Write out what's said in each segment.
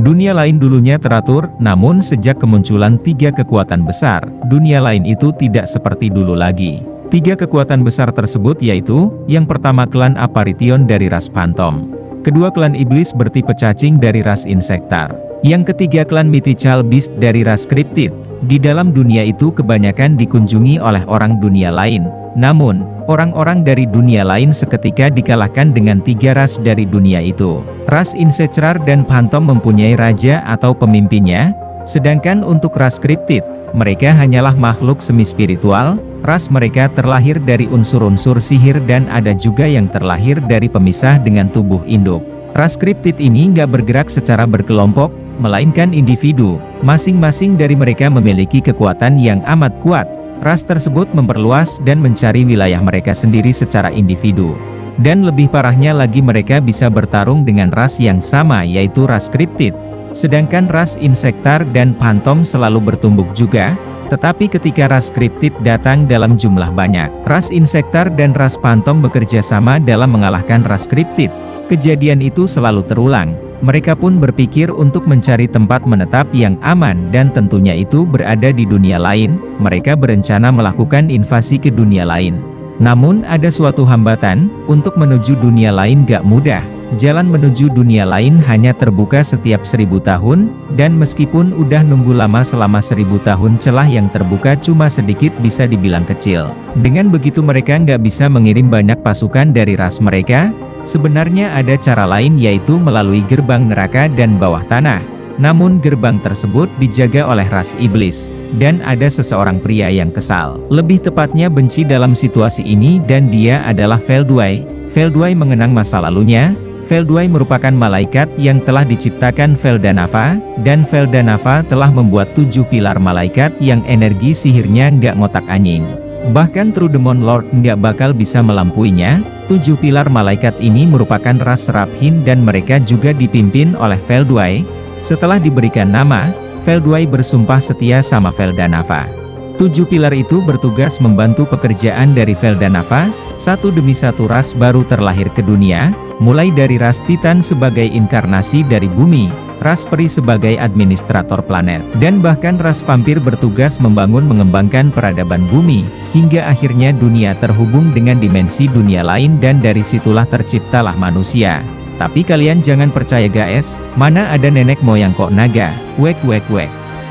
Dunia lain dulunya teratur, namun sejak kemunculan 3 kekuatan besar, dunia lain itu tidak seperti dulu lagi. 3 kekuatan besar tersebut yaitu, yang pertama klan Apparition dari ras Phantom. Kedua klan Iblis bertipe cacing dari ras Insektar. Yang ketiga klan Mythical Beast dari ras Cryptid. Di dalam dunia itu kebanyakan dikunjungi oleh orang dunia lain. Namun, orang-orang dari dunia lain seketika dikalahkan dengan 3 ras dari dunia itu. Ras Insektar dan Phantom mempunyai raja atau pemimpinnya, sedangkan untuk ras Cryptid, mereka hanyalah makhluk semi-spiritual. Ras mereka terlahir dari unsur-unsur sihir dan ada juga yang terlahir dari pemisah dengan tubuh induk. Ras Cryptid ini nggak bergerak secara berkelompok, melainkan individu. Masing-masing dari mereka memiliki kekuatan yang amat kuat. Ras tersebut memperluas dan mencari wilayah mereka sendiri secara individu. Dan lebih parahnya lagi mereka bisa bertarung dengan ras yang sama yaitu ras Cryptid. Sedangkan ras Insektar dan Phantom selalu bertumbuk juga. Tetapi ketika ras Cryptid datang dalam jumlah banyak, ras Insektar dan ras Phantom bekerja sama dalam mengalahkan ras Cryptid. Kejadian itu selalu terulang. Mereka pun berpikir untuk mencari tempat menetap yang aman dan tentunya itu berada di dunia lain. Mereka berencana melakukan invasi ke dunia lain. Namun ada suatu hambatan, untuk menuju dunia lain gak mudah. Jalan menuju dunia lain hanya terbuka setiap 1000 tahun, dan meskipun udah nunggu lama selama 1000 tahun celah yang terbuka cuma sedikit bisa dibilang kecil. Dengan begitu mereka nggak bisa mengirim banyak pasukan dari ras mereka. Sebenarnya ada cara lain yaitu melalui gerbang neraka dan bawah tanah. Namun gerbang tersebut dijaga oleh ras iblis, dan ada seseorang pria yang kesal. Lebih tepatnya benci dalam situasi ini dan dia adalah Veldway. Veldway mengenang masa lalunya. Veldway merupakan malaikat yang telah diciptakan Veldanava, dan Veldanava telah membuat 7 pilar malaikat yang energi sihirnya nggak ngotak-anying. Bahkan True Demon Lord nggak bakal bisa melampuinya. 7 pilar malaikat ini merupakan ras Seraphin dan mereka juga dipimpin oleh Veldway. Setelah diberikan nama, Veldway bersumpah setia sama Veldanava. 7 pilar itu bertugas membantu pekerjaan dari Veldanava. Satu demi satu ras baru terlahir ke dunia, mulai dari ras Titan sebagai inkarnasi dari bumi, ras peri sebagai administrator planet, dan bahkan ras vampir bertugas membangun mengembangkan peradaban bumi, hingga akhirnya dunia terhubung dengan dimensi dunia lain dan dari situlah terciptalah manusia. Tapi kalian jangan percaya guys, mana ada nenek moyang kok naga, wek.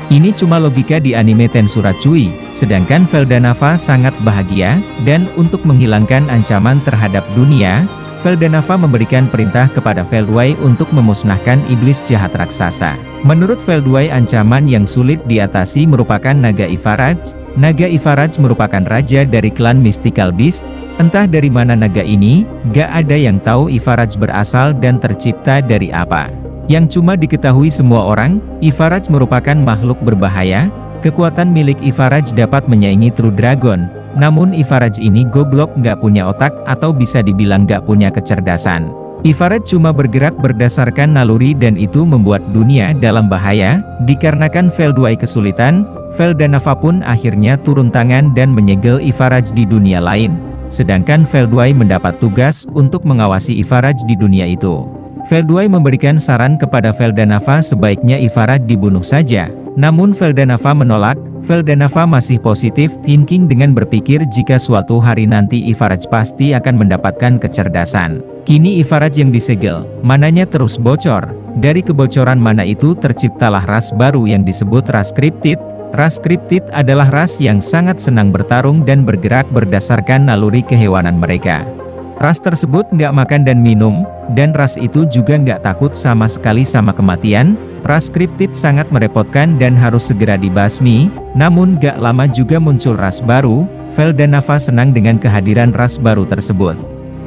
Ini cuma logika di anime Tensuratsui, sedangkan Veldanava sangat bahagia, dan untuk menghilangkan ancaman terhadap dunia, Veldanava memberikan perintah kepada Veldway untuk memusnahkan iblis jahat raksasa. Menurut Veldway ancaman yang sulit diatasi merupakan Naga Ivaraj. Naga Ivaraj merupakan raja dari klan Mystical Beast. Entah dari mana naga ini, gak ada yang tahu Ivaraj berasal dan tercipta dari apa. Yang cuma diketahui semua orang, Ivaraj merupakan makhluk berbahaya. Kekuatan milik Ivaraj dapat menyaingi True Dragon. Namun Ivaraj ini goblok, nggak punya otak atau bisa dibilang nggak punya kecerdasan. Ivaraj cuma bergerak berdasarkan naluri dan itu membuat dunia dalam bahaya. Dikarenakan Veldway kesulitan, Veldanava pun akhirnya turun tangan dan menyegel Ivaraj di dunia lain. Sedangkan Veldway mendapat tugas untuk mengawasi Ivaraj di dunia itu. Veldway memberikan saran kepada Veldanava sebaiknya Ivaraj dibunuh saja. Namun Veldanava menolak. Veldanava masih positif thinking dengan berpikir jika suatu hari nanti Ivaraj pasti akan mendapatkan kecerdasan. Kini Ivaraj yang disegel, mananya terus bocor. Dari kebocoran mana itu terciptalah ras baru yang disebut ras Cryptid. Ras Cryptid adalah ras yang sangat senang bertarung dan bergerak berdasarkan naluri kehewanan mereka. Ras tersebut nggak makan dan minum, dan ras itu juga nggak takut sama sekali sama kematian. Ras Cryptid sangat merepotkan dan harus segera dibasmi, namun gak lama juga muncul ras baru. Veldanava senang dengan kehadiran ras baru tersebut.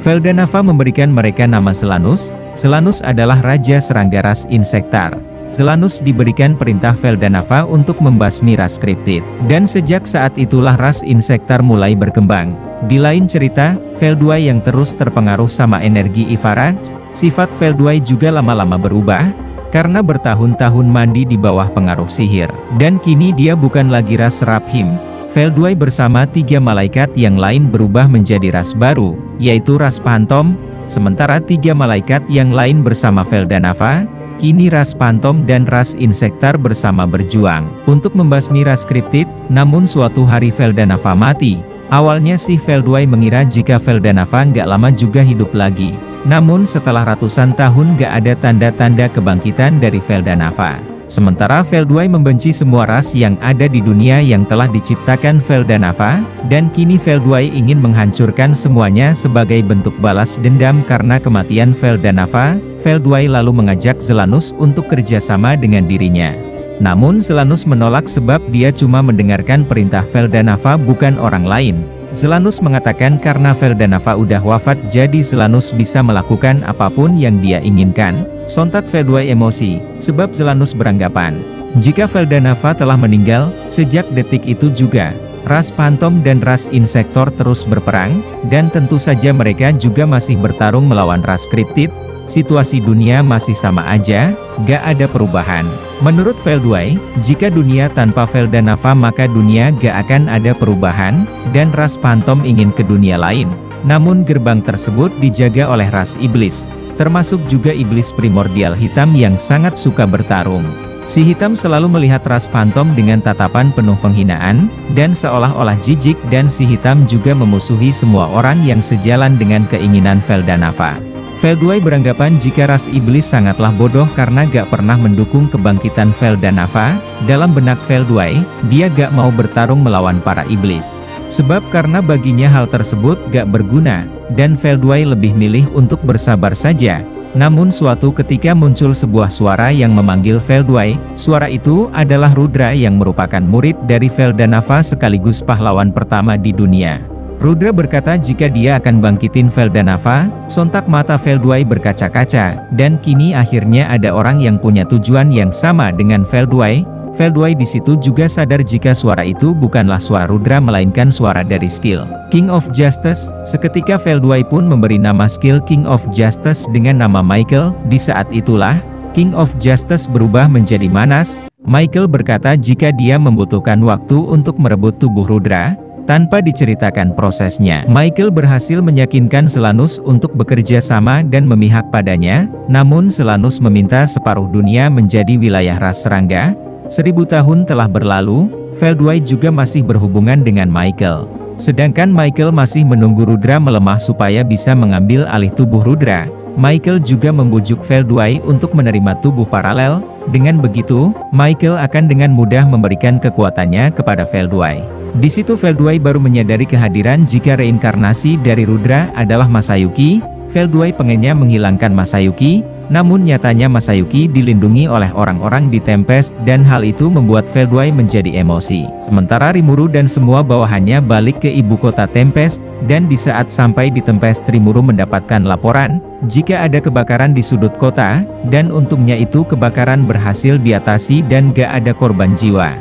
Veldanava memberikan mereka nama Selanus. Selanus adalah raja serangga ras Insektar. Selanus diberikan perintah Veldanava untuk membasmi ras Cryptid. Dan sejak saat itulah ras Insektar mulai berkembang. Di lain cerita, Veldway yang terus terpengaruh sama energi Ivaraj, sifat Veldway juga lama-lama berubah, karena bertahun-tahun mandi di bawah pengaruh sihir. Dan kini dia bukan lagi ras Seraphin. Veldway bersama 3 malaikat yang lain berubah menjadi ras baru, yaitu ras Phantom, sementara 3 malaikat yang lain bersama Veldanava, Kini ras Phantom dan ras Insektar bersama berjuang untuk membasmi ras Cryptid, namun suatu hari Veldanava mati. Awalnya si Veldway mengira jika Veldanava nggak lama juga hidup lagi. Namun setelah ratusan tahun nggak ada tanda-tanda kebangkitan dari Veldanava. Sementara Veldway membenci semua ras yang ada di dunia yang telah diciptakan Veldanava, dan kini Veldway ingin menghancurkan semuanya sebagai bentuk balas dendam karena kematian Veldanava. Veldway lalu mengajak Zelanus untuk kerjasama dengan dirinya. Namun Zelanus menolak sebab dia cuma mendengarkan perintah Veldanava bukan orang lain. Zelanus mengatakan karena Veldanava udah wafat jadi Zelanus bisa melakukan apapun yang dia inginkan. Sontak Veldway emosi, sebab Zelanus beranggapan, jika Veldanava telah meninggal, sejak detik itu juga, ras Phantom dan ras Insektor terus berperang, dan tentu saja mereka juga masih bertarung melawan ras Cryptid. Situasi dunia masih sama aja, gak ada perubahan. Menurut Veldway, jika dunia tanpa Veldanava maka dunia gak akan ada perubahan, dan ras Phantom ingin ke dunia lain. Namun gerbang tersebut dijaga oleh ras iblis, termasuk juga iblis primordial hitam yang sangat suka bertarung. Si hitam selalu melihat ras Phantom dengan tatapan penuh penghinaan, dan seolah-olah jijik, dan si hitam juga memusuhi semua orang yang sejalan dengan keinginan Veldanava. Veldway beranggapan jika ras iblis sangatlah bodoh karena gak pernah mendukung kebangkitan Veldanava. Dalam benak Veldway, dia gak mau bertarung melawan para iblis. Sebab karena baginya hal tersebut gak berguna, dan Veldway lebih milih untuk bersabar saja. Namun suatu ketika muncul sebuah suara yang memanggil Veldway. Suara itu adalah Rudra yang merupakan murid dari Veldanava sekaligus pahlawan pertama di dunia. Rudra berkata jika dia akan bangkitin Veldanava. Sontak mata Veldway berkaca-kaca, dan kini akhirnya ada orang yang punya tujuan yang sama dengan Veldway. Veldway di situ juga sadar jika suara itu bukanlah suara Rudra melainkan suara dari skill King of Justice. Seketika Veldway pun memberi nama skill King of Justice dengan nama Michael. Di saat itulah King of Justice berubah menjadi manas. Michael berkata jika dia membutuhkan waktu untuk merebut tubuh Rudra. Tanpa diceritakan prosesnya, Michael berhasil meyakinkan Zelanus untuk bekerja sama dan memihak padanya. Namun Zelanus meminta separuh dunia menjadi wilayah ras serangga. 1000 tahun telah berlalu, Veldway juga masih berhubungan dengan Michael. Sedangkan Michael masih menunggu Rudra melemah supaya bisa mengambil alih tubuh Rudra. Michael juga membujuk Veldway untuk menerima tubuh paralel. Dengan begitu, Michael akan dengan mudah memberikan kekuatannya kepada Veldway. Di situ Veldway baru menyadari kehadiran jika reinkarnasi dari Rudra adalah Masayuki. Veldway pengennya menghilangkan Masayuki, namun nyatanya Masayuki dilindungi oleh orang-orang di Tempest, dan hal itu membuat Veldway menjadi emosi. Sementara Rimuru dan semua bawahannya balik ke ibu kota Tempest, dan di saat sampai di Tempest Rimuru mendapatkan laporan jika ada kebakaran di sudut kota, dan untungnya itu kebakaran berhasil diatasi dan gak ada korban jiwa.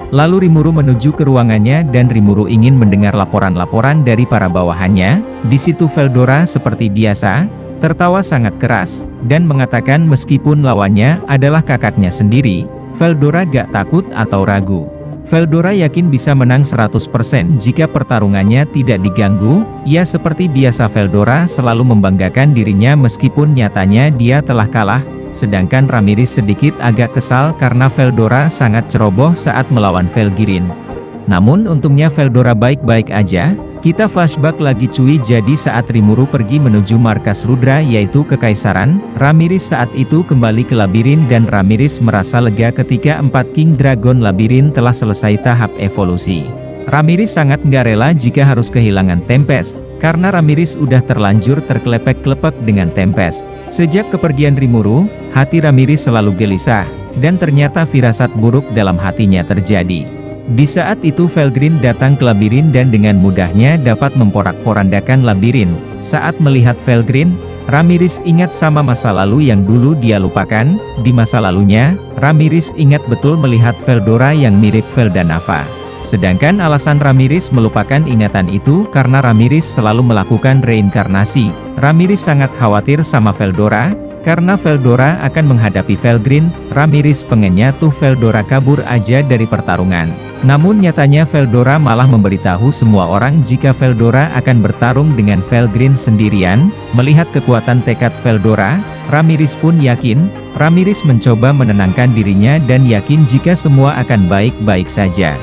Lalu Rimuru menuju ke ruangannya dan Rimuru ingin mendengar laporan-laporan dari para bawahannya. Di situ Veldora seperti biasa, tertawa sangat keras, dan mengatakan meskipun lawannya adalah kakaknya sendiri, Veldora gak takut atau ragu. Veldora yakin bisa menang 100% jika pertarungannya tidak diganggu. Ya seperti biasa Veldora selalu membanggakan dirinya meskipun nyatanya dia telah kalah. Sedangkan Ramirez sedikit agak kesal karena Veldora sangat ceroboh saat melawan Velgirin. Namun untungnya Veldora baik-baik aja. Kita flashback lagi cuy, jadi saat Rimuru pergi menuju markas Rudra yaitu Kekaisaran, Ramirez saat itu kembali ke labirin dan Ramirez merasa lega ketika 4 King Dragon labirin telah selesai tahap evolusi. Ramirez sangat nggak rela jika harus kehilangan Tempest, karena Ramirez udah terlanjur terkelepek-kelepek dengan Tempest. Sejak kepergian Rimuru, hati Ramirez selalu gelisah, dan ternyata firasat buruk dalam hatinya terjadi. Di saat itu Velgrin datang ke labirin dan dengan mudahnya dapat memporak-porandakan labirin. Saat melihat Velgrin, Ramirez ingat sama masa lalu yang dulu dia lupakan. Di masa lalunya, Ramirez ingat betul melihat Veldora yang mirip Veldanava. Sedangkan alasan Ramirez melupakan ingatan itu karena Ramirez selalu melakukan reinkarnasi. Ramirez sangat khawatir sama Veldora, karena Veldora akan menghadapi Velgrin. Ramirez pengennya tuh Veldora kabur aja dari pertarungan. Namun nyatanya Veldora malah memberitahu semua orang jika Veldora akan bertarung dengan Velgrin sendirian. Melihat kekuatan tekad Veldora, Ramirez pun yakin. Ramirez mencoba menenangkan dirinya dan yakin jika semua akan baik-baik saja.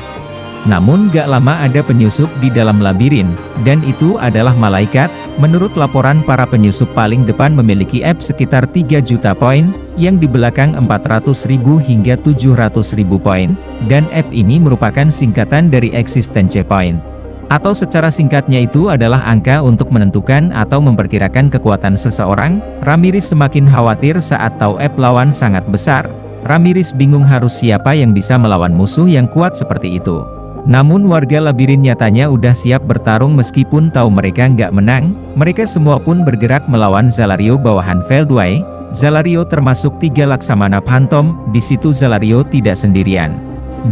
Namun gak lama ada penyusup di dalam labirin, dan itu adalah malaikat. Menurut laporan para penyusup paling depan memiliki EP sekitar 3 juta poin, yang di belakang 400.000 hingga 700.000 poin, dan EP ini merupakan singkatan dari existence point. Atau secara singkatnya itu adalah angka untuk menentukan atau memperkirakan kekuatan seseorang. Ramirez semakin khawatir saat tahu EP lawan sangat besar. Ramirez bingung harus siapa yang bisa melawan musuh yang kuat seperti itu. Namun warga labirin nyatanya udah siap bertarung meskipun tahu mereka nggak menang. Mereka semua pun bergerak melawan Zalario bawahan Veldway. Zalario termasuk 3 Laksamana Phantom. Di situ Zalario tidak sendirian.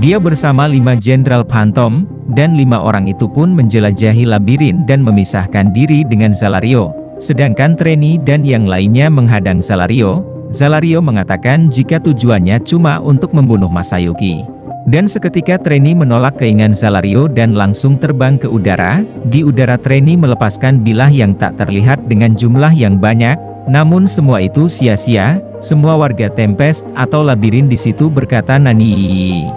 Dia bersama 5 Jenderal Phantom, dan 5 orang itu pun menjelajahi labirin dan memisahkan diri dengan Zalario. Sedangkan Treni dan yang lainnya menghadang Zalario. Zalario mengatakan jika tujuannya cuma untuk membunuh Masayuki. Dan seketika Treni menolak keinginan Zalario dan langsung terbang ke udara. Di udara Treni melepaskan bilah yang tak terlihat dengan jumlah yang banyak. Namun semua itu sia-sia. Semua warga Tempest atau labirin di situ berkata nani.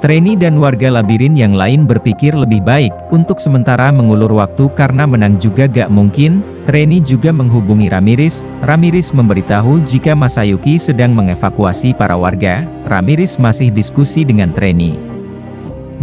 Treni dan warga labirin yang lain berpikir lebih baik untuk sementara mengulur waktu karena menang juga gak mungkin. Treni juga menghubungi Ramirez. Ramirez memberitahu jika Masayuki sedang mengevakuasi para warga. Ramirez masih diskusi dengan Treni.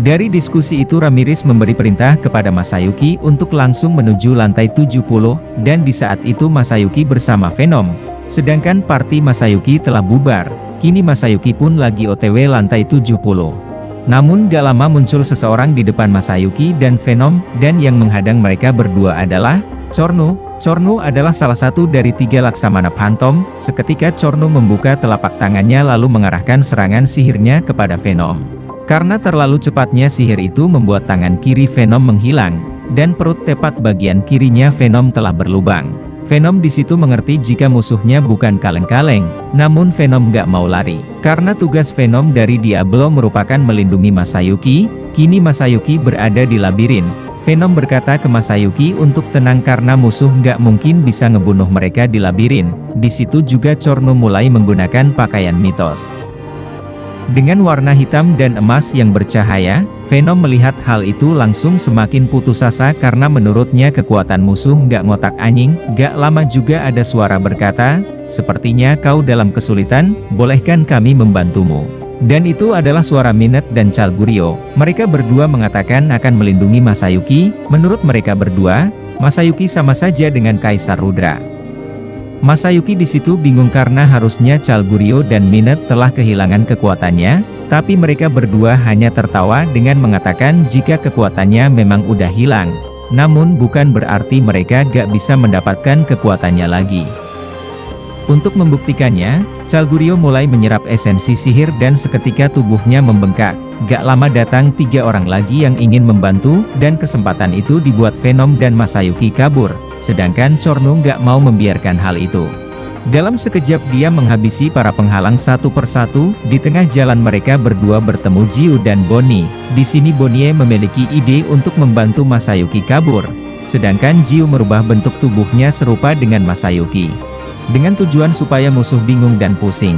Dari diskusi itu Ramirez memberi perintah kepada Masayuki untuk langsung menuju lantai 70, dan di saat itu Masayuki bersama Venom. Sedangkan party Masayuki telah bubar. Kini Masayuki pun lagi OTW lantai 70. Namun gak lama muncul seseorang di depan Masayuki dan Venom, dan yang menghadang mereka berdua adalah Cornu. Cornu adalah salah satu dari 3 Laksamana Phantom. Seketika Cornu membuka telapak tangannya lalu mengarahkan serangan sihirnya kepada Venom. Karena terlalu cepatnya sihir itu membuat tangan kiri Venom menghilang, dan perut tepat bagian kirinya Venom telah berlubang. Venom di situ mengerti jika musuhnya bukan kaleng-kaleng, namun Venom gak mau lari. Karena tugas Venom dari Diablo merupakan melindungi Masayuki, kini Masayuki berada di labirin. Venom berkata ke Masayuki untuk tenang karena musuh gak mungkin bisa ngebunuh mereka di labirin. Di situ juga Cornu mulai menggunakan pakaian mitos. Dengan warna hitam dan emas yang bercahaya, Venom melihat hal itu langsung semakin putus asa karena menurutnya kekuatan musuh nggak ngotak anjing. Gak lama juga ada suara berkata, sepertinya kau dalam kesulitan, bolehkan kami membantumu. Dan itu adalah suara Minette dan Chalgurio. Mereka berdua mengatakan akan melindungi Masayuki. Menurut mereka berdua, Masayuki sama saja dengan Kaisar Rudra. Masayuki di situ bingung karena harusnya Chalgurio dan Minette telah kehilangan kekuatannya, tapi mereka berdua hanya tertawa dengan mengatakan jika kekuatannya memang udah hilang. Namun bukan berarti mereka gak bisa mendapatkan kekuatannya lagi. Untuk membuktikannya, Chalgurio mulai menyerap esensi sihir dan seketika tubuhnya membengkak. Gak lama datang 3 orang lagi yang ingin membantu, dan kesempatan itu dibuat Venom dan Masayuki kabur. Sedangkan Cornu gak mau membiarkan hal itu. Dalam sekejap dia menghabisi para penghalang satu persatu. Di tengah jalan mereka berdua bertemu Jiu dan Bonnie. Di sini Bonnie memiliki ide untuk membantu Masayuki kabur. Sedangkan Jiu merubah bentuk tubuhnya serupa dengan Masayuki. Dengan tujuan supaya musuh bingung dan pusing.